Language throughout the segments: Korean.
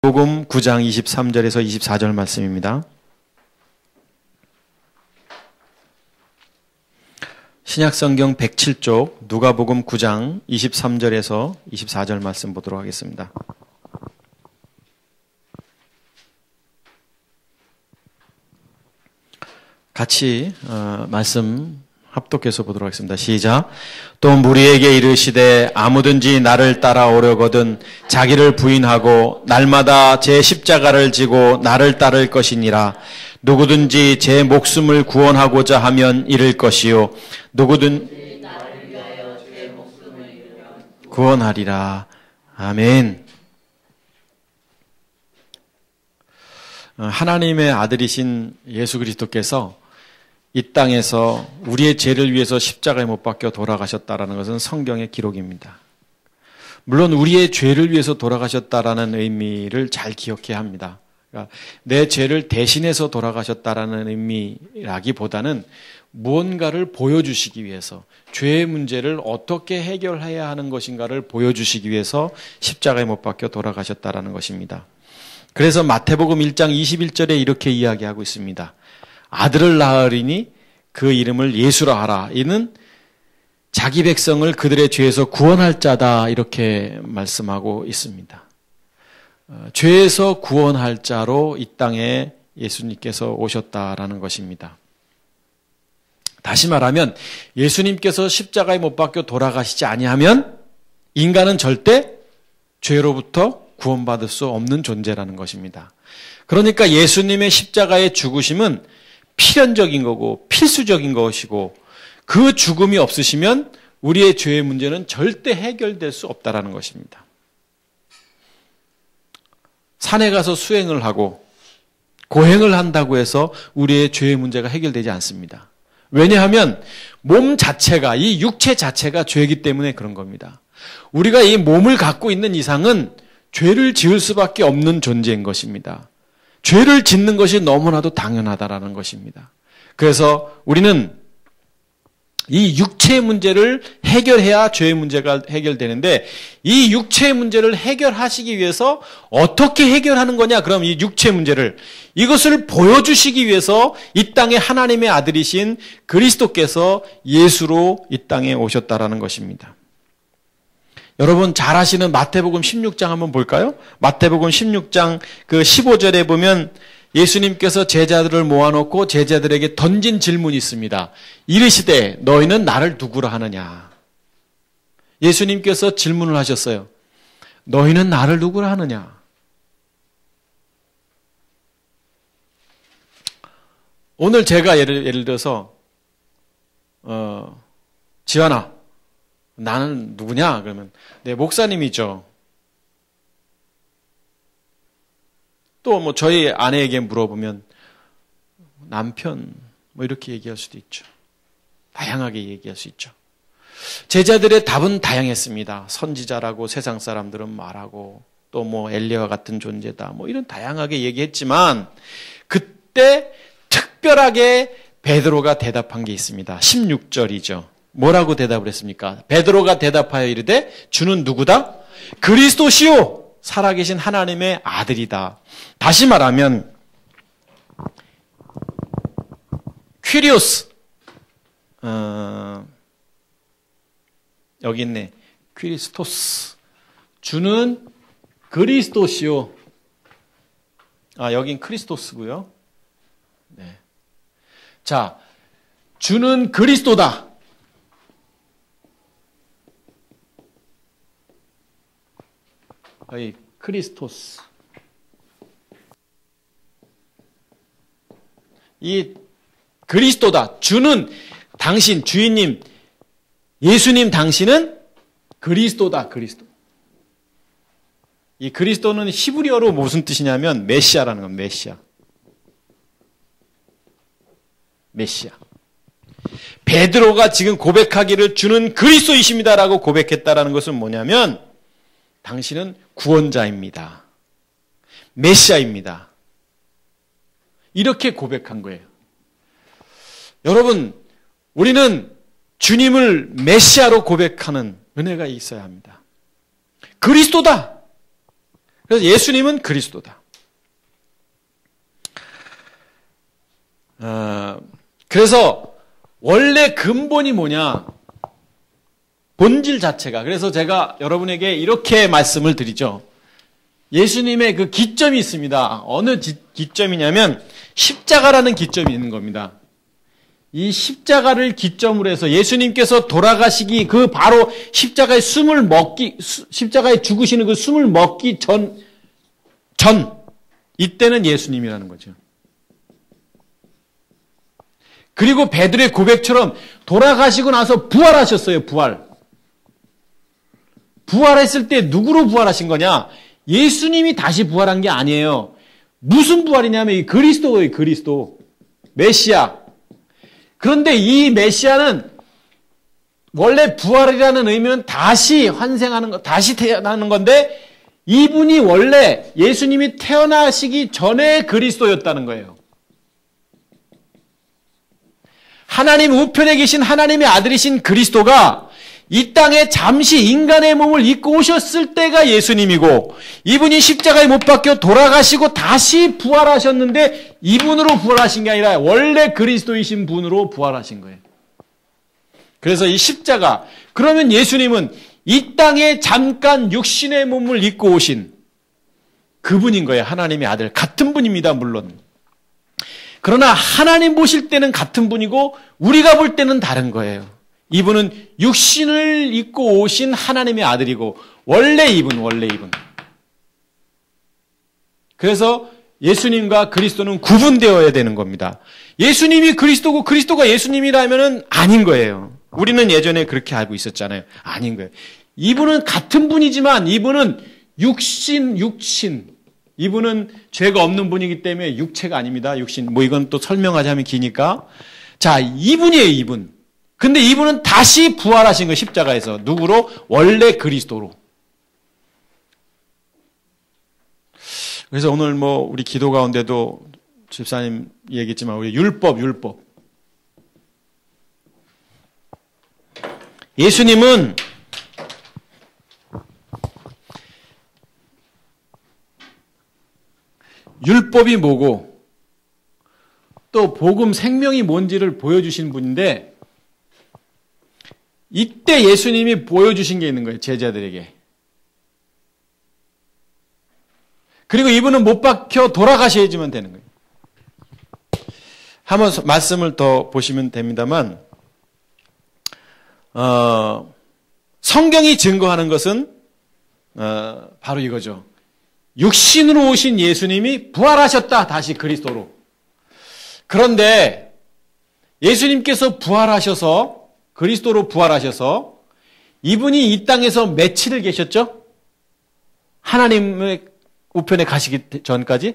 복음 9장 23절에서 24절 말씀입니다. 신약성경 107쪽 누가복음 9장 23절에서 24절 말씀 보도록 하겠습니다. 같이 말씀 합독해서 보도록 하겠습니다. 시작. 또 무리에게 이르시되 아무든지 나를 따라오려거든 자기를 부인하고 날마다 제 십자가를 지고 나를 따를 것이니라. 누구든지 제 목숨을 구원하고자 하면 잃을 것이요 누구든지 나를 위하여 제 목숨을 잃으면 구원하리라. 아멘. 하나님의 아들이신 예수 그리스도께서 이 땅에서 우리의 죄를 위해서 십자가에 못 박혀 돌아가셨다라는 것은 성경의 기록입니다. 물론 우리의 죄를 위해서 돌아가셨다라는 의미를 잘 기억해야 합니다. 그러니까 내 죄를 대신해서 돌아가셨다라는 의미라기보다는 무언가를 보여주시기 위해서 죄의 문제를 어떻게 해결해야 하는 것인가를 보여주시기 위해서 십자가에 못 박혀 돌아가셨다라는 것입니다. 그래서 마태복음 1장 21절에 이렇게 이야기하고 있습니다. 아들을 낳으리니 그 이름을 예수라 하라. 이는 자기 백성을 그들의 죄에서 구원할 자다. 이렇게 말씀하고 있습니다. 죄에서 구원할 자로 이 땅에 예수님께서 오셨다라는 것입니다. 다시 말하면 예수님께서 십자가에 못 박혀 돌아가시지 아니하면 인간은 절대 죄로부터 구원받을 수 없는 존재라는 것입니다. 그러니까 예수님의 십자가의 죽으심은 필연적인 거고 필수적인 것이고 그 죽음이 없으시면 우리의 죄의 문제는 절대 해결될 수 없다라는 것입니다. 산에 가서 수행을 하고 고행을 한다고 해서 우리의 죄의 문제가 해결되지 않습니다. 왜냐하면 몸 자체가, 이 육체 자체가 죄이기 때문에 그런 겁니다. 우리가 이 몸을 갖고 있는 이상은 죄를 지을 수밖에 없는 존재인 것입니다. 죄를 짓는 것이 너무나도 당연하다라는 것입니다. 그래서 우리는 이 육체의 문제를 해결해야 죄의 문제가 해결되는데 이 육체의 문제를 해결하시기 위해서 어떻게 해결하는 거냐? 그럼 이 육체의 문제를 이것을 보여주시기 위해서 이 땅에 하나님의 아들이신 그리스도께서 예수로 이 땅에 오셨다라는 것입니다. 여러분 잘 아시는 마태복음 16장 한번 볼까요? 마태복음 16장 그 15절에 보면 예수님께서 제자들을 모아놓고 제자들에게 던진 질문이 있습니다. 이르시되 너희는 나를 누구라 하느냐? 예수님께서 질문을 하셨어요. 너희는 나를 누구라 하느냐? 오늘 제가 예를 들어서 지환아 나는 누구냐? 그러면 네, 목사님이죠. 또 뭐 저희 아내에게 물어보면 남편 뭐 이렇게 얘기할 수도 있죠. 다양하게 얘기할 수 있죠. 제자들의 답은 다양했습니다. 선지자라고 세상 사람들은 말하고 또 뭐 엘리야와 같은 존재다. 뭐 이런 다양하게 얘기했지만 그때 특별하게 베드로가 대답한 게 있습니다. 16절이죠. 뭐라고 대답을 했습니까? 베드로가 대답하여 이르되 주는 누구다? 그리스도시요 살아계신 하나님의 아들이다. 다시 말하면 퀴리오스 여기 있네. 퀴리스토스 주는 그리스도시요. 여긴 크리스토스고요. 네. 자, 주는 그리스도다. 이 크리스토스. 이 그리스도다. 주는 당신, 주인님, 예수님 당신은 그리스도다. 그리스도. 이 그리스도는 히브리어로 무슨 뜻이냐면 메시아라는 건 메시아. 메시아. 베드로가 지금 고백하기를 주는 그리스도이십니다라고 고백했다라는 것은 뭐냐면 당신은 구원자입니다. 메시아입니다. 이렇게 고백한 거예요. 여러분, 우리는 주님을 메시아로 고백하는 은혜가 있어야 합니다. 그리스도다. 그래서 예수님은 그리스도다. 그래서 원래 근본이 뭐냐? 본질 자체가. 그래서 제가 여러분에게 이렇게 말씀을 드리죠. 예수님의 그 기점이 있습니다. 어느 기점이냐면 십자가라는 기점이 있는 겁니다. 이 십자가를 기점으로 해서 예수님께서 돌아가시기 그 바로 십자가에 십자가에 죽으시는 그 숨을 먹기 전 이때는 예수님이라는 거죠. 그리고 베드로의 고백처럼 돌아가시고 나서 부활하셨어요. 부활했을 때 누구로 부활하신 거냐? 예수님이 다시 부활한 게 아니에요. 무슨 부활이냐면 이 그리스도예요. 그리스도. 메시아. 그런데 이 메시아는 원래 부활이라는 의미는 다시 환생하는 것, 다시 태어나는 건데 이분이 원래 예수님이 태어나시기 전에 그리스도였다는 거예요. 하나님 우편에 계신 하나님의 아들이신 그리스도가 이 땅에 잠시 인간의 몸을 입고 오셨을 때가 예수님이고 이분이 십자가에 못 박혀 돌아가시고 다시 부활하셨는데 이분으로 부활하신 게 아니라 원래 그리스도이신 분으로 부활하신 거예요. 그래서 이 십자가, 그러면 예수님은 이 땅에 잠깐 육신의 몸을 입고 오신 그분인 거예요. 하나님의 아들. 같은 분입니다. 물론. 그러나 하나님 보실 때는 같은 분이고 우리가 볼 때는 다른 거예요. 이분은 육신을 입고 오신 하나님의 아들이고 원래 이분. 그래서 예수님과 그리스도는 구분되어야 되는 겁니다. 예수님이 그리스도고 그리스도가 예수님이라면은 아닌 거예요. 우리는 예전에 그렇게 알고 있었잖아요. 아닌 거예요. 이분은 같은 분이지만 이분은 육신. 이분은 죄가 없는 분이기 때문에 육체가 아닙니다. 육신. 이건 또 설명하자면 기니까. 자, 이분이에요, 이분. 근데 이분은 다시 부활하신 거예요, 십자가에서. 누구로? 원래 그리스도로. 그래서 오늘 우리 기도 가운데도 집사님 얘기했지만, 우리 율법. 예수님은 율법이 뭐고, 또 복음 생명이 뭔지를 보여주신 분인데, 이때 예수님이 보여주신 게 있는 거예요. 제자들에게. 그리고 이분은 못 박혀 돌아가셔야지만 되는 거예요. 한번 말씀을 더 보시면 됩니다만 성경이 증거하는 것은 바로 이거죠. 육신으로 오신 예수님이 부활하셨다. 다시 그리스도로. 그런데 예수님께서 부활하셔서 그리스도로 부활하셔서 이분이 이 땅에서 며칠을 계셨죠? 하나님의 우편에 가시기 전까지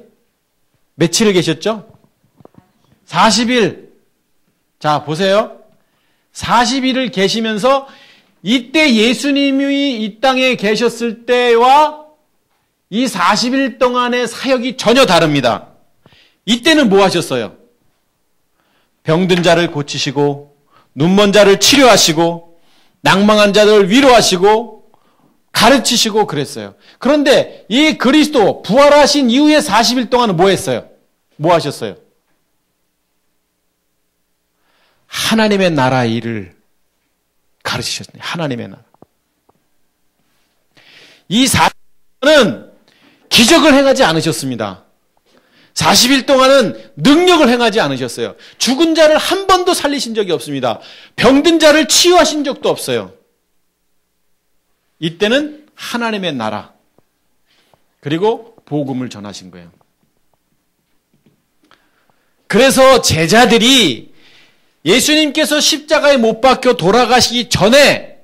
며칠을 계셨죠? 40일. 자, 보세요. 40일을 계시면서 이때 예수님이 이 땅에 계셨을 때와 이 40일 동안의 사역이 전혀 다릅니다. 이때는 뭐 하셨어요? 병든 자를 고치시고 눈먼 자를 치료하시고 낭망한 자들을 위로하시고 가르치시고 그랬어요. 그런데 이 그리스도 부활하신 이후에 40일 동안은 뭐 했어요? 뭐 하셨어요? 하나님의 나라 일을 가르치셨어요. 하나님의 나라. 이 40일은 기적을 행하지 않으셨습니다. 40일 동안은 능력을 행하지 않으셨어요. 죽은 자를 한 번도 살리신 적이 없습니다. 병든 자를 치유하신 적도 없어요. 이때는 하나님의 나라 그리고 복음을 전하신 거예요. 그래서 제자들이 예수님께서 십자가에 못 박혀 돌아가시기 전에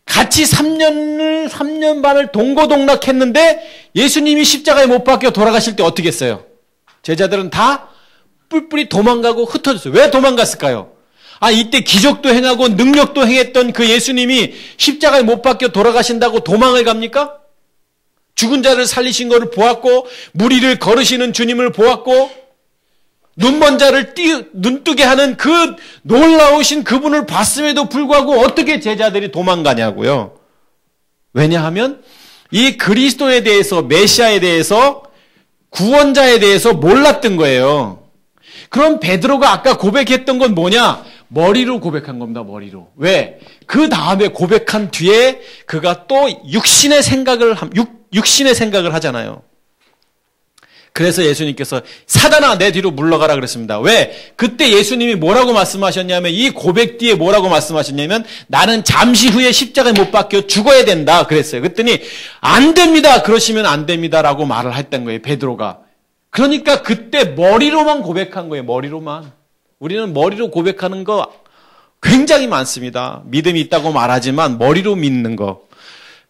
같이 3년 반을 동고동락했는데 예수님이 십자가에 못 박혀 돌아가실 때 어떻게 했어요? 제자들은 다 뿔뿔이 도망가고 흩어졌어요. 왜 도망갔을까요? 이때 기적도 행하고 능력도 행했던 그 예수님이 십자가에 못 박혀 돌아가신다고 도망을 갑니까? 죽은 자를 살리신 것을 보았고 무리를 걸으시는 주님을 보았고 눈먼 자를 눈뜨게 하는 그 놀라우신 그분을 봤음에도 불구하고 어떻게 제자들이 도망가냐고요. 왜냐하면 이 그리스도에 대해서, 메시아에 대해서, 구원자에 대해서 몰랐던 거예요. 그럼 베드로가 아까 고백했던 건 뭐냐? 머리로 고백한 겁니다. 머리로. 왜? 그 다음에 고백한 뒤에 그가 또 육신의 생각을 하잖아요. 그래서 예수님께서 사단아 내 뒤로 물러가라 그랬습니다. 왜? 그때 예수님이 뭐라고 말씀하셨냐면, 이 고백 뒤에 뭐라고 말씀하셨냐면, 나는 잠시 후에 십자가에 못 박혀 죽어야 된다 그랬어요. 그랬더니 안 됩니다. 그러시면 안 됩니다라고 말을 했던 거예요. 베드로가. 그러니까 그때 머리로만 고백한 거예요. 머리로만. 우리는 머리로 고백하는 거 굉장히 많습니다. 믿음이 있다고 말하지만 머리로 믿는 거.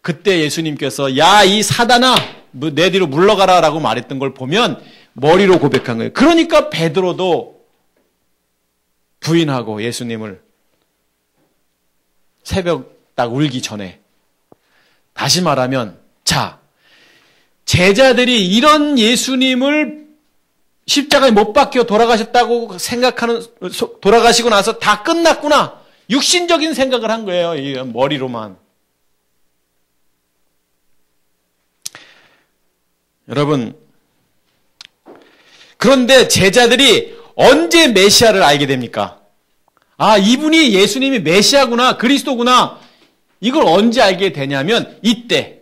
그때 예수님께서 야 이 사단아 내 뒤로 물러가라 라고 말했던 걸 보면 머리로 고백한 거예요. 그러니까 베드로도 부인하고 예수님을 새벽 딱 울기 전에, 다시 말하면 자, 제자들이 이런 예수님을 십자가에 못 박혀 돌아가셨다고 생각하는, 돌아가시고 나서 다 끝났구나. 육신적인 생각을 한 거예요. 이 머리로만. 여러분, 그런데 제자들이 언제 메시아를 알게 됩니까? 아, 이분이 예수님이 메시아구나, 그리스도구나. 이걸 언제 알게 되냐면 이때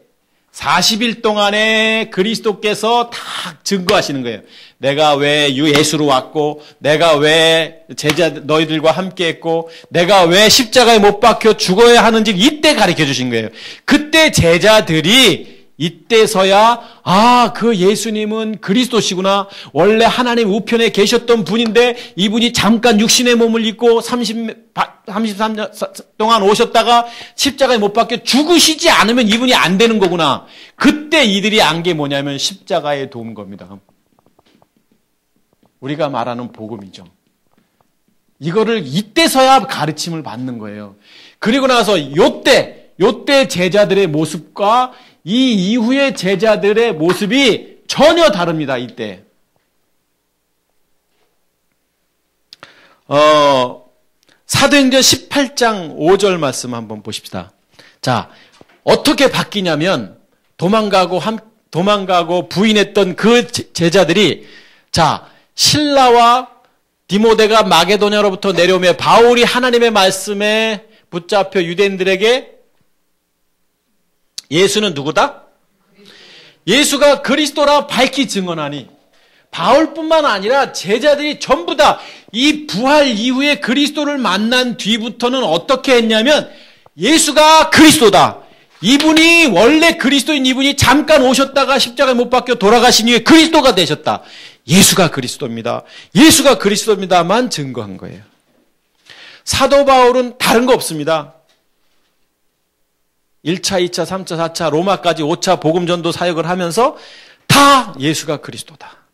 40일 동안에 그리스도께서 다 증거하시는 거예요. 내가 왜 예수로 왔고, 내가 왜 제자 너희들과 함께 했고, 내가 왜 십자가에 못 박혀 죽어야 하는지 이때 가르쳐 주신 거예요. 그때 제자들이 이때서야 아, 그 예수님은 그리스도시구나. 원래 하나님 우편에 계셨던 분인데 이분이 잠깐 육신의 몸을 입고 33년 동안 오셨다가 십자가에 못 박혀 죽으시지 않으면 이분이 안 되는 거구나. 그때 이들이 안 게 뭐냐면 십자가에 도운 겁니다. 우리가 말하는 복음이죠. 이거를 이때서야 가르침을 받는 거예요. 그리고 나서 요때 제자들의 모습과 이 이후의 제자들의 모습이 전혀 다릅니다. 이때. 사도행전 18장 5절 말씀 한번 보십시다. 자, 어떻게 바뀌냐면 도망가고 부인했던 그 제자들이, 자, 실라와 디모데가 마게도냐로부터 내려오며 바울이 하나님의 말씀에 붙잡혀 유대인들에게 예수는 누구다? 예수가 그리스도라 밝히 증언하니, 바울뿐만 아니라 제자들이 전부 다 이 부활 이후에 그리스도를 만난 뒤부터는 어떻게 했냐면 예수가 그리스도다. 이분이 원래 그리스도인 이분이 잠깐 오셨다가 십자가에 못 박혀 돌아가신 이후에 그리스도가 되셨다. 예수가 그리스도입니다. 예수가 그리스도입니다만 증거한 거예요. 사도 바울은 다른 거 없습니다. 1차, 2차, 3차, 4차, 로마까지 5차 복음전도 사역을 하면서 다 예수가 그리스도다.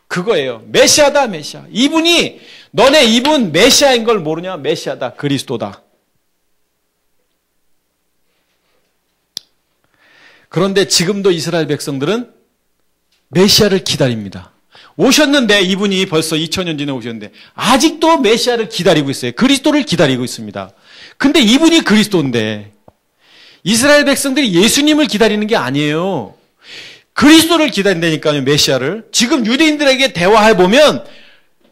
그거예요. 메시아다, 메시아. 이분이, 너네 이분 메시아인 걸 모르냐? 메시아다, 그리스도다. 그런데 지금도 이스라엘 백성들은 메시아를 기다립니다. 오셨는데, 이분이 벌써 2000년 전에 오셨는데 아직도 메시아를 기다리고 있어요. 그리스도를 기다리고 있습니다. 근데 이분이 그리스도인데 이스라엘 백성들이 예수님을 기다리는 게 아니에요. 그리스도를 기다린다니까요, 메시아를. 지금 유대인들에게 대화해보면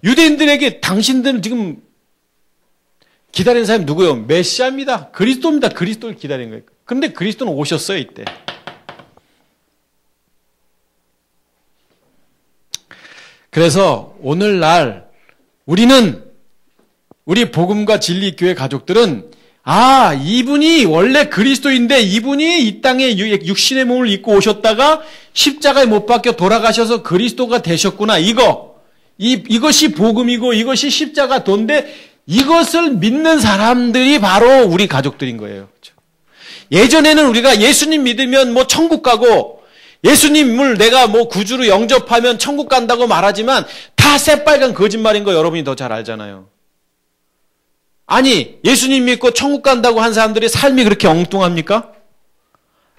유대인들에게 당신들은 지금 기다리는 사람이 누구예요? 메시아입니다. 그리스도입니다. 그리스도를 기다리는 거예요. 그런데 그리스도는 오셨어요, 이때. 그래서 오늘날 우리 복음과 진리 교회 가족들은 아, 이분이 원래 그리스도인데 이분이 이 땅에 육신의 몸을 입고 오셨다가 십자가에 못 박혀 돌아가셔서 그리스도가 되셨구나. 이것이 복음이고 이것이 십자가 도인데 이것을 믿는 사람들이 바로 우리 가족들인 거예요. 예전에는 우리가 예수님 믿으면 뭐 천국 가고 예수님을 내가 뭐 구주로 영접하면 천국 간다고 말하지만 다 새빨간 거짓말인 거 여러분이 더 잘 알잖아요. 아니, 예수님 믿고 천국 간다고 한 사람들이 삶이 그렇게 엉뚱합니까?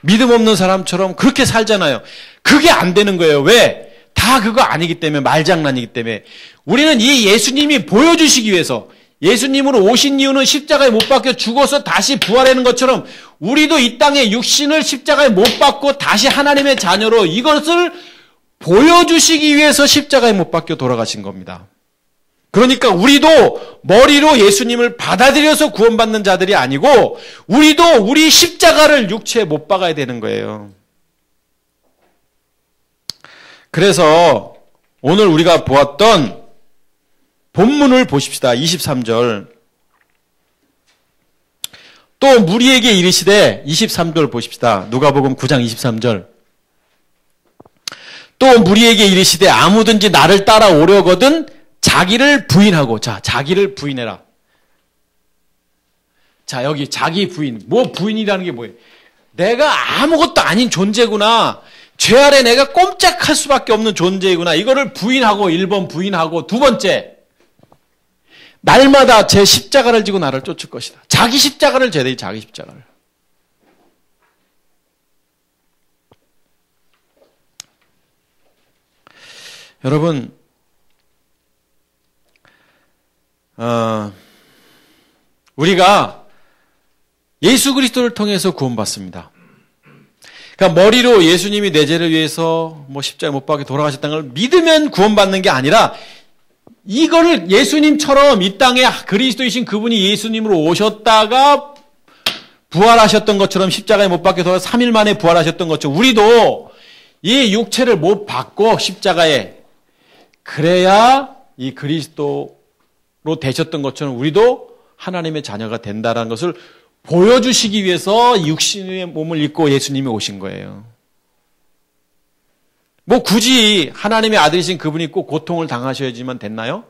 믿음 없는 사람처럼 그렇게 살잖아요. 그게 안 되는 거예요. 왜? 다 그거 아니기 때문에, 말장난이기 때문에. 우리는 이 예수님이 보여주시기 위해서, 예수님으로 오신 이유는 십자가에 못 박혀 죽어서 다시 부활하는 것처럼 우리도 이 땅에 육신을 십자가에 못 박고 다시 하나님의 자녀로 이것을 보여주시기 위해서 십자가에 못 박혀 돌아가신 겁니다. 그러니까 우리도 머리로 예수님을 받아들여서 구원받는 자들이 아니고 우리도 우리 십자가를 육체에 못 박아야 되는 거예요. 그래서 오늘 우리가 보았던 본문을 보십시다. 23절. 또 무리에게 이르시되 23절 보십시다. 누가복음 9장 23절. 또 무리에게 이르시되 아무든지 나를 따라오려거든 자기를 부인하고. 자, 자기를 부인해라. 자, 여기 자기 부인. 뭐 부인이라는 게 뭐예요? 내가 아무것도 아닌 존재구나. 죄 아래 내가 꼼짝할 수밖에 없는 존재이구나. 이거를 부인하고 1번 부인하고 두 번째. 날마다 제 십자가를 지고 나를 쫓을 것이다. 자기 십자가를 져야 돼. 자기 십자가를. 여러분 우리가 예수 그리스도를 통해서 구원받습니다. 그러니까 머리로 예수님이 내 죄를 위해서 뭐 십자가에 못 박혀 돌아가셨다는 걸 믿으면 구원받는 게 아니라 이거를 예수님처럼 이 땅에 그리스도이신 그분이 예수님으로 오셨다가 부활하셨던 것처럼 십자가에 못 박혀 돌아서 3일 만에 부활하셨던 것처럼 우리도 이 육체를 못 박고 십자가에 그래야 이 그리스도로 되셨던 것처럼 우리도 하나님의 자녀가 된다는 것을 보여주시기 위해서 육신의 몸을 입고 예수님이 오신 거예요. 뭐 굳이 하나님의 아들이신 그분이 꼭 고통을 당하셔야지만 됐나요?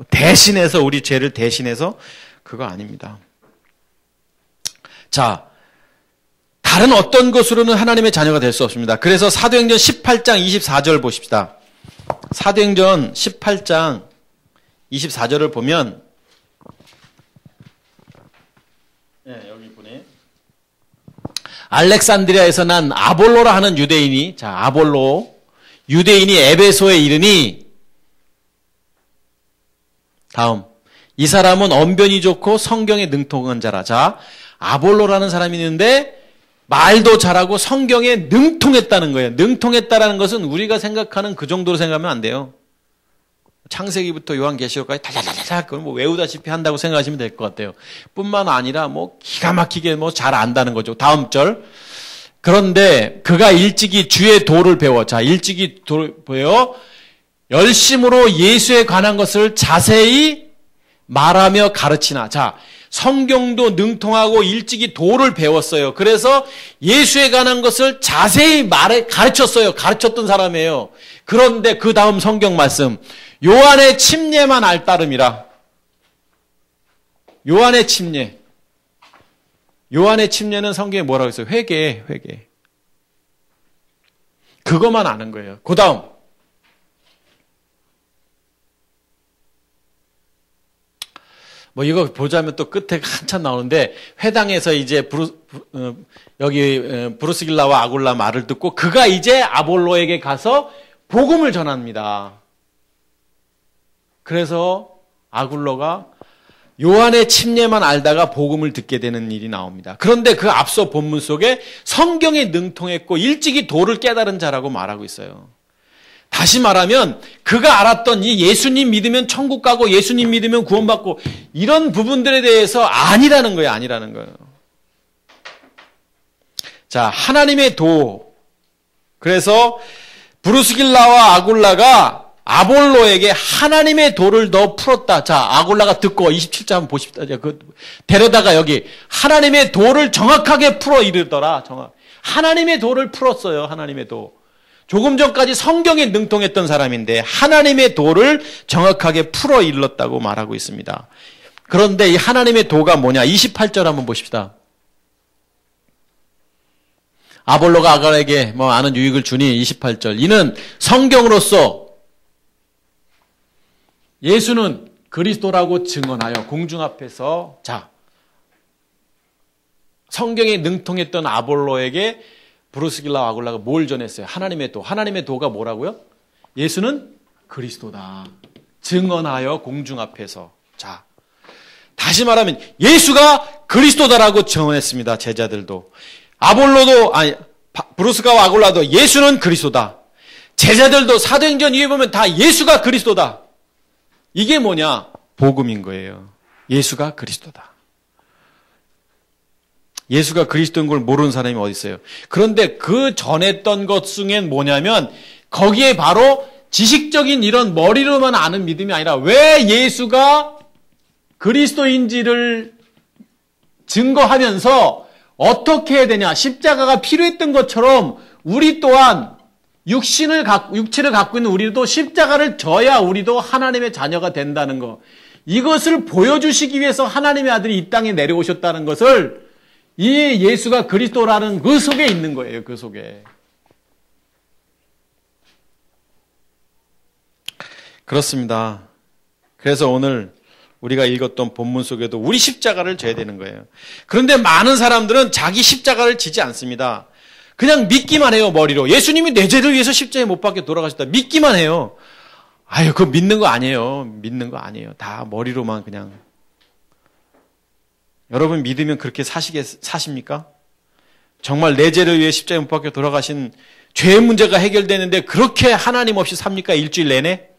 대신해서 우리 죄를 대신해서 그거 아닙니다. 자, 다른 어떤 것으로는 하나님의 자녀가 될 수 없습니다. 그래서 사도행전 18장 24절 보십시다. 사도행전 18장 24절을 보면 여기 보네. 알렉산드리아에서 난 아볼로라 하는 유대인이, 자, 아볼로, 유대인이 에베소에 이르니, 다음, 이 사람은 언변이 좋고 성경에 능통한 자라. 자, 아볼로라는 사람이 있는데, 말도 잘하고 성경에 능통했다는 거예요. 능통했다라는 것은 우리가 생각하는 그 정도로 생각하면 안 돼요. 창세기부터 요한계시록까지 달달달달 그걸 뭐 외우다시피 한다고 생각하시면 될 것 같아요. 뿐만 아니라 뭐 기가 막히게 뭐 잘 안다는 거죠. 다음 절. 그런데 그가 일찍이 주의 도를 배워. 자, 일찍이 도를 배워 열심으로 예수에 관한 것을 자세히 말하며 가르치나. 자, 성경도 능통하고 일찍이 도를 배웠어요. 그래서 예수에 관한 것을 자세히 가르쳤어요. 가르쳤던 사람이에요. 그런데 그 다음 성경 말씀. 요한의 침례만 알 따름이라. 요한의 침례. 요한의 침례는 성경에 뭐라고 했어요? 회개. 그것만 아는 거예요. 그 다음. 뭐 이거 보자면 또 끝에 한참 나오는데 회당에서 이제 여기 브루스길라와 아굴라 말을 듣고 그가 이제 아볼로에게 가서 복음을 전합니다. 그래서 아굴로가 요한의 침례만 알다가 복음을 듣게 되는 일이 나옵니다. 그런데 그 앞서 본문 속에 성경에 능통했고 일찍이 도를 깨달은 자라고 말하고 있어요. 다시 말하면 그가 알았던 이 예수님 믿으면 천국 가고 예수님 믿으면 구원받고 이런 부분들에 대해서 아니라는 거예요. 자, 하나님의 도. 그래서 브루스길라와 아굴라가 아볼로에게 하나님의 도를 더 풀었다. 자, 아굴라가 듣고 27절 한번 보십시다. 데려다가 여기 하나님의 도를 정확하게 풀어 이르더라. 하나님의 도를 풀었어요. 하나님의 도. 조금 전까지 성경에 능통했던 사람인데 하나님의 도를 정확하게 풀어 일렀다고 말하고 있습니다. 그런데 이 하나님의 도가 뭐냐? 28절 한번 보십시다. 아볼로가 아갈에게 뭐 아는 유익을 주니 28절. 이는 성경으로서 예수는 그리스도라고 증언하여 공중 앞에서 자 성경에 능통했던 아볼로에게 브루스길라와 아굴라가 뭘 전했어요? 하나님의 도. 하나님의 도가 뭐라고요? 예수는 그리스도다. 증언하여 공중 앞에서. 자, 다시 말하면 예수가 그리스도다라고 증언했습니다. 제자들도. 브루스가와 아골라도 예수는 그리스도다. 제자들도 사도행전 위에 보면 다 예수가 그리스도다. 이게 뭐냐? 복음인 거예요. 예수가 그리스도다. 예수가 그리스도인 걸 모르는 사람이 어디 있어요? 그런데 그 전했던 것 중엔 뭐냐면 거기에 바로 지식적인 이런 머리로만 아는 믿음이 아니라 왜 예수가 그리스도인지를 증거하면서 어떻게 해야 되냐. 십자가가 필요했던 것처럼 우리 또한 육체를 갖고 있는 우리도 십자가를 져야 우리도 하나님의 자녀가 된다는 것. 이것을 보여주시기 위해서 하나님의 아들이 이 땅에 내려오셨다는 것을 이 예수가 그리스도라는 그 속에 있는 거예요. 그 속에. 그렇습니다. 그래서 오늘 우리가 읽었던 본문 속에도 우리 십자가를 져야 되는 거예요. 그런데 많은 사람들은 자기 십자가를 지지 않습니다. 그냥 믿기만 해요, 머리로. 예수님이 내 죄를 위해서 십자가에 못 박혀 돌아가셨다. 믿기만 해요. 아유, 그거 믿는 거 아니에요. 믿는 거 아니에요. 다 머리로만 그냥. 여러분 믿으면 그렇게 사십니까? 정말 내 죄를 위해 십자가에 못 박혀 돌아가신 죄의 문제가 해결되는데 그렇게 하나님 없이 삽니까? 일주일 내내?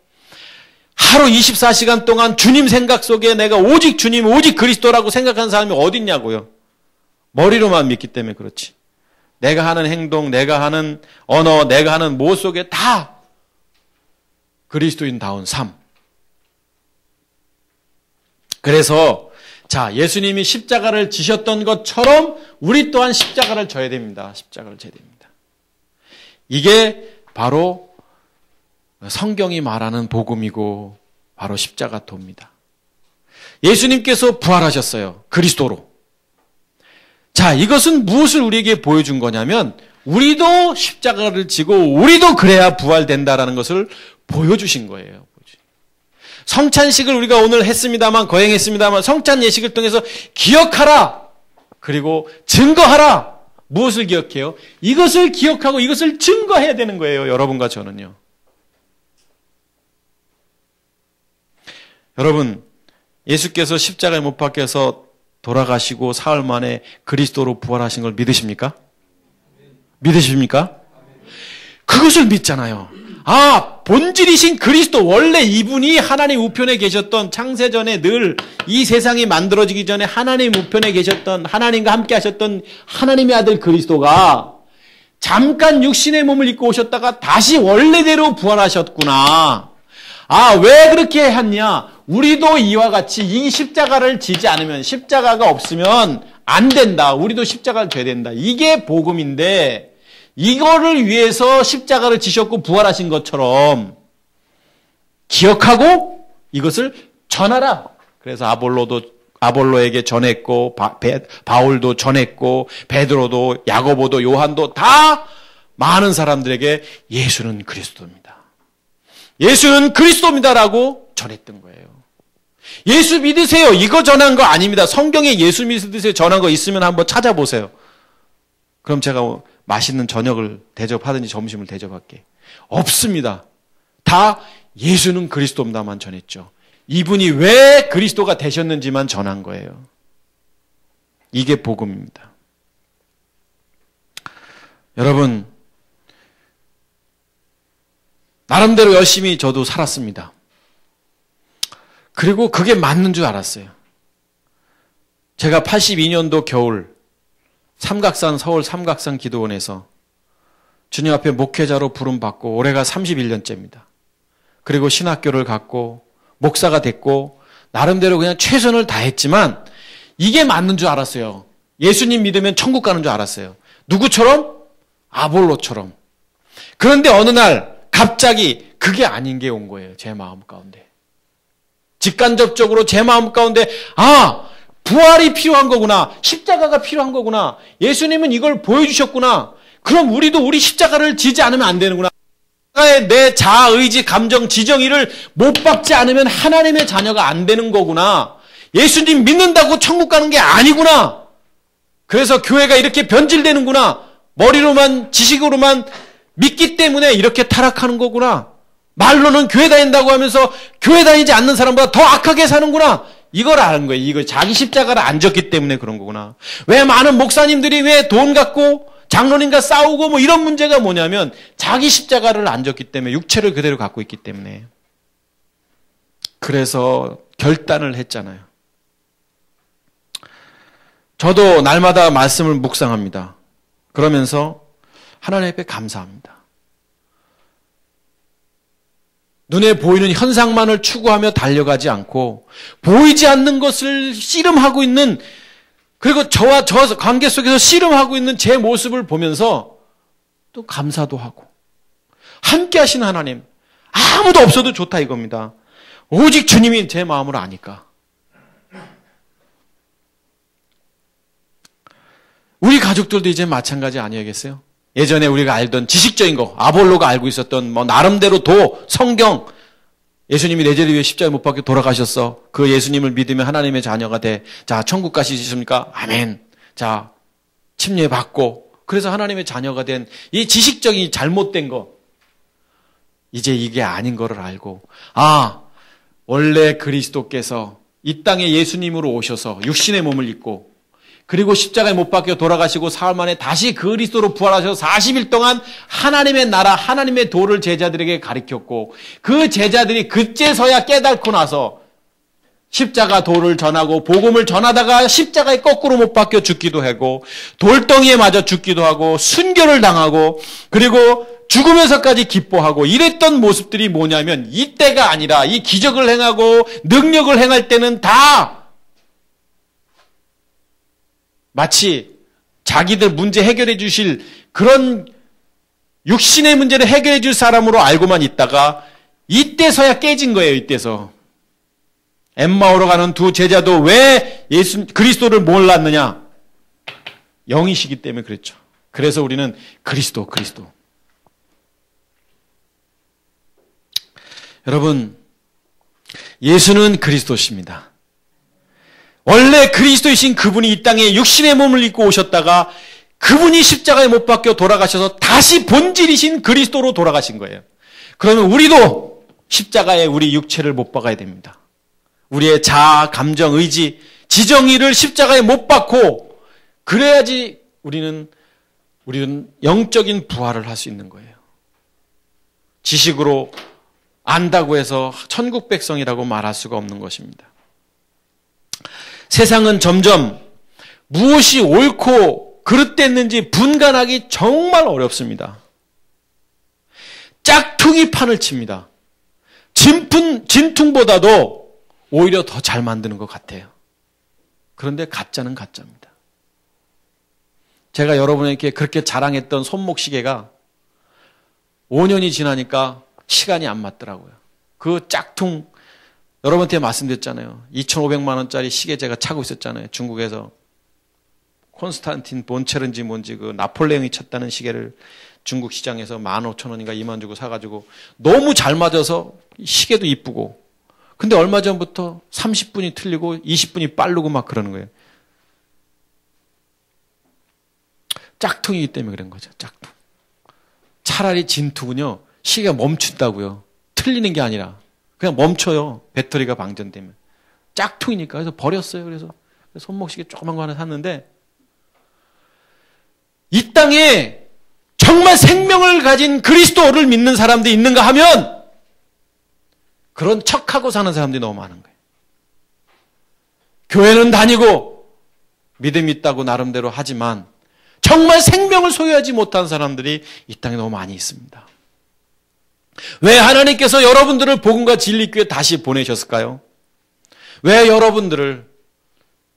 하루 24시간 동안 주님 생각 속에 내가 오직 주님, 오직 그리스도라고 생각하는 사람이 어디 있냐고요. 머리로만 믿기 때문에 그렇지. 내가 하는 행동, 내가 하는 언어, 내가 하는 모 속에 다 그리스도인다운 삶. 그래서 자, 예수님이 십자가를 지셨던 것처럼 우리 또한 십자가를 져야 됩니다. 십자가를 져야 됩니다. 이게 바로 성경이 말하는 복음이고 바로 십자가도입니다. 예수님께서 부활하셨어요. 그리스도로. 자, 이것은 무엇을 우리에게 보여준 거냐면 우리도 십자가를 지고 우리도 그래야 부활된다라는 것을 보여주신 거예요. 성찬식을 우리가 오늘 했습니다만, 거행했습니다만 성찬 예식을 통해서 기억하라. 그리고 증거하라. 무엇을 기억해요? 이것을 기억하고 이것을 증거해야 되는 거예요. 여러분과 저는요. 여러분, 예수께서 십자가에 못 박혀서 돌아가시고 사흘 만에 그리스도로 부활하신 걸 믿으십니까? 믿으십니까? 그것을 믿잖아요. 아, 본질이신 그리스도, 원래 이분이 하나님 우편에 계셨던, 창세전에 늘 이 세상이 만들어지기 전에 하나님 우편에 계셨던, 하나님과 함께 하셨던 하나님의 아들 그리스도가 잠깐 육신의 몸을 입고 오셨다가 다시 원래대로 부활하셨구나. 아, 왜 그렇게 했냐? 우리도 이와 같이 이 십자가를 지지 않으면, 십자가가 없으면 안 된다. 우리도 십자가를 져야 된다. 이게 복음인데, 이거를 위해서 십자가를 지셨고 부활하신 것처럼 기억하고 이것을 전하라. 그래서 아볼로에게 전했고, 바울도 전했고, 베드로도, 야고보도, 요한도 다 많은 사람들에게 예수는 그리스도입니다. 예수는 그리스도입니다라고 전했던 거예요. 예수 믿으세요. 이거 전한 거 아닙니다. 성경에 예수 믿으세요 전한 거 있으면 한번 찾아보세요. 그럼 제가 맛있는 저녁을 대접하든지 점심을 대접할게. 없습니다. 다 예수는 그리스도입니다만 전했죠. 이분이 왜 그리스도가 되셨는지만 전한 거예요. 이게 복음입니다. 여러분, 나름대로 열심히 저도 살았습니다. 그리고 그게 맞는 줄 알았어요. 제가 82년도 겨울 삼각산, 서울 삼각산 기도원에서 주님 앞에 목회자로 부름받고 올해가 31년째입니다. 그리고 신학교를 갔고 목사가 됐고 나름대로 그냥 최선을 다했지만 이게 맞는 줄 알았어요. 예수님 믿으면 천국 가는 줄 알았어요. 누구처럼? 아볼로처럼. 그런데 어느 날 갑자기 그게 아닌 게 온 거예요. 제 마음 가운데. 직간접적으로 제 마음 가운데 아, 부활이 필요한 거구나. 십자가가 필요한 거구나. 예수님은 이걸 보여주셨구나. 그럼 우리도 우리 십자가를 지지 않으면 안 되는구나. 내 자아, 의지, 감정, 지정의를 못 박지 않으면 하나님의 자녀가 안 되는 거구나. 예수님 믿는다고 천국 가는 게 아니구나. 그래서 교회가 이렇게 변질되는구나. 머리로만, 지식으로만 믿기 때문에 이렇게 타락하는 거구나. 말로는 교회 다닌다고 하면서 교회 다니지 않는 사람보다 더 악하게 사는구나. 이걸 아는 거예요. 이거 자기 십자가를 안 졌기 때문에 그런 거구나. 왜 많은 목사님들이 왜 돈 갖고 장로님과 싸우고 뭐 이런 문제가 뭐냐면 자기 십자가를 안 졌기 때문에 육체를 그대로 갖고 있기 때문에. 그래서 결단을 했잖아요. 저도 날마다 말씀을 묵상합니다. 그러면서 하나님 앞에 감사합니다. 눈에 보이는 현상만을 추구하며 달려가지 않고 보이지 않는 것을 씨름하고 있는, 그리고 저와 저 관계 속에서 씨름하고 있는 제 모습을 보면서 또 감사도 하고, 함께 하시는 하나님, 아무도 없어도 좋다 이겁니다. 오직 주님이 제 마음을 아니까. 우리 가족들도 이제 마찬가지 아니겠어요? 예전에 우리가 알던 지식적인 거, 아볼로가 알고 있었던 뭐 나름대로 성경, 예수님이 내 죄를 위해 십자가에 못 박혀 돌아가셨어. 그 예수님을 믿으면 하나님의 자녀가 돼. 자, 천국 가시겠습니까? 아멘. 자, 침례 받고, 그래서 하나님의 자녀가 된 이 지식적인 잘못된 거, 이제 이게 아닌 거를 알고, 아, 원래 그리스도께서 이 땅에 예수님으로 오셔서 육신의 몸을 입고, 그리고 십자가에 못 박혀 돌아가시고 사흘 만에 다시 그리스도로 부활하셔서 40일 동안 하나님의 나라, 하나님의 도를 제자들에게 가르쳤고, 그 제자들이 그제서야 깨닫고 나서 십자가 도를 전하고 복음을 전하다가 십자가에 거꾸로 못 박혀 죽기도 하고, 돌덩이에 맞아 죽기도 하고, 순교를 당하고, 그리고 죽으면서까지 기뻐하고, 이랬던 모습들이 뭐냐면, 이때가 아니라 이 기적을 행하고 능력을 행할 때는 다 마치 자기들 문제 해결해 주실 그런 육신의 문제를 해결해 줄 사람으로 알고만 있다가 이때서야 깨진 거예요. 이때서. 엠마오로 가는 두 제자도 왜 그리스도를 몰랐느냐? 영이시기 때문에 그랬죠. 그래서 우리는 그리스도. 여러분, 예수는 그리스도십니다. 원래 그리스도이신 그분이 이 땅에 육신의 몸을 입고 오셨다가 그분이 십자가에 못 박혀 돌아가셔서 다시 본질이신 그리스도로 돌아가신 거예요. 그러면 우리도 십자가에 우리 육체를 못 박아야 됩니다. 우리의 자아, 감정, 의지, 지정의를 십자가에 못 박고, 그래야지 우리는 영적인 부활을 할 수 있는 거예요. 지식으로 안다고 해서 천국 백성이라고 말할 수가 없는 것입니다. 세상은 점점 무엇이 옳고 그릇됐는지 분간하기 정말 어렵습니다. 짝퉁이 판을 칩니다. 진퉁보다도 오히려 더 잘 만드는 것 같아요. 그런데 가짜는 가짜입니다. 제가 여러분에게 그렇게 자랑했던 손목시계가 5년이 지나니까 시간이 안 맞더라고요. 그 짝퉁, 여러분한테 말씀드렸잖아요. 2,500만 원짜리 시계 제가 차고 있었잖아요. 중국에서 콘스탄틴 본체른지 뭔지 그 나폴레옹이 쳤다는 시계를 중국 시장에서 15,000원인가 2만 주고 사가지고 너무 잘 맞아서 시계도 이쁘고, 근데 얼마 전부터 30분이 틀리고 20분이 빠르고 막 그러는 거예요. 짝퉁이기 때문에 그런 거죠. 짝퉁. 차라리 진퉁은요, 시계가 멈춘다고요. 틀리는 게 아니라 그냥 멈춰요. 배터리가 방전되면. 짝퉁이니까. 그래서 버렸어요. 그래서 손목시계 조그만 거 하나 샀는데, 이 땅에 정말 생명을 가진 그리스도를 믿는 사람들이 있는가 하면 그런 척하고 사는 사람들이 너무 많은 거예요. 교회는 다니고 믿음 있다고 나름대로 하지만 정말 생명을 소유하지 못한 사람들이 이 땅에 너무 많이 있습니다. 왜 하나님께서 여러분들을 복음과 진리 교회에 다시 보내셨을까요? 왜 여러분들을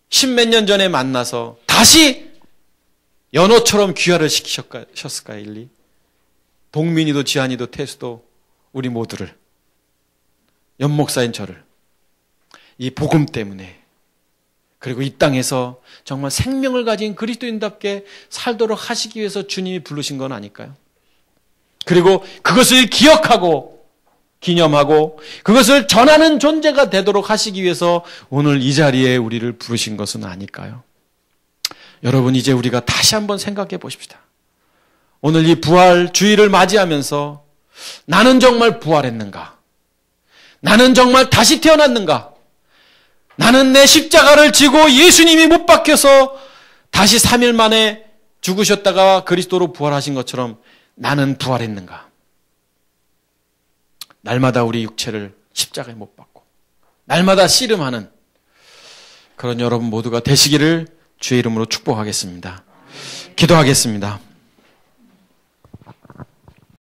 십몇 년 전에 만나서 다시 연호처럼 귀화를 시키셨을까요? 일리? 동민이도 지한이도 태수도 우리 모두를, 연목사인 저를 이 복음 때문에, 그리고 이 땅에서 정말 생명을 가진 그리스도인답게 살도록 하시기 위해서 주님이 부르신 건 아닐까요? 그리고 그것을 기억하고 기념하고 그것을 전하는 존재가 되도록 하시기 위해서 오늘 이 자리에 우리를 부르신 것은 아닐까요? 여러분, 이제 우리가 다시 한번 생각해 보십시다. 오늘 이 부활 주일을 맞이하면서 나는 정말 부활했는가? 나는 정말 다시 태어났는가? 나는 내 십자가를 지고 예수님이 못 박혀서 다시 3일 만에 죽으셨다가 그리스도로 부활하신 것처럼 나는 부활했는가? 날마다 우리 육체를 십자가에 못 박고 날마다 씨름하는 그런 여러분 모두가 되시기를 주의 이름으로 축복하겠습니다. 기도하겠습니다.